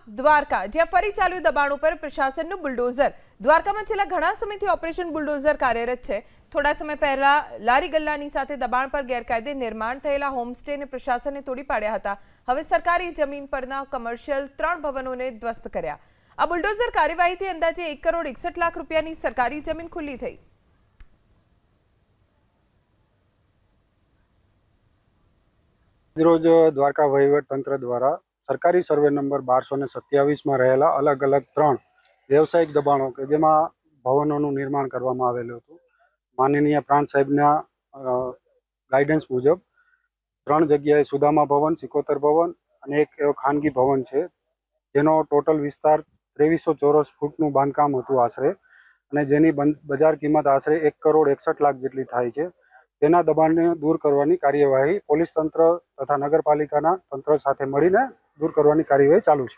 દ્વારકા, જ્યાં ફરી ચાલ્યું દબાણ ઉપર પ્રશાસનનું બુલડોઝર। દ્વારકામાં છેલ્લા ઘણા સમયથી ઓપરેશન બુલડોઝર કાર્યરત છે। થોડા સમય પહેલા લારી ગલ્લાની સાથે દબાણ પર ગેરકાયદે નિર્માણ થયેલા હોમસ્ટેને પ્રશાસને તોડી પાડ્યા હતા। હવે સરકારી જમીન પરના કમર્શિયલ 3 ભવનોને ધ્વસ્ત કર્યા। આ બુલડોઝર કાર્યવાહીથી અંદાજે 1 કરોડ 61 લાખ રૂપિયાની સરકારી જમીન ખુલ્લી થઈ। રોજ દ્વારકા વહીવટ તંત્ર દ્વારા સરકારી સર્વે નંબર 1227 માં રહેલા અલગ અલગ 3 વ્યવસાયિક દબાણો કે જેમાં ભવનોનું નિર્માણ કરવામાં આવેલું હતું। માનનીય પ્રાંત સાહેબના ગાઈડન્સ મુજબ 3 જગ્યાએ સુદામા ભવન, સિકોતર ભવન અને એક ખાનગી ભવન છે, જેનો ટોટલ વિસ્તાર 2300 ચોરસ ફૂટનું બાંધકામ હતું આશરે, અને જેની બજાર કિંમત આશરે 1 કરોડ 61 લાખ જેટલી થાય છે। તેના દબાણને દૂર કરવાની કાર્યવાહી પોલીસ તંત્ર તથા નગરપાલિકાના તંત્ર સાથે મળીને દૂર કરવાની કાર્યવાહી ચાલુ છે।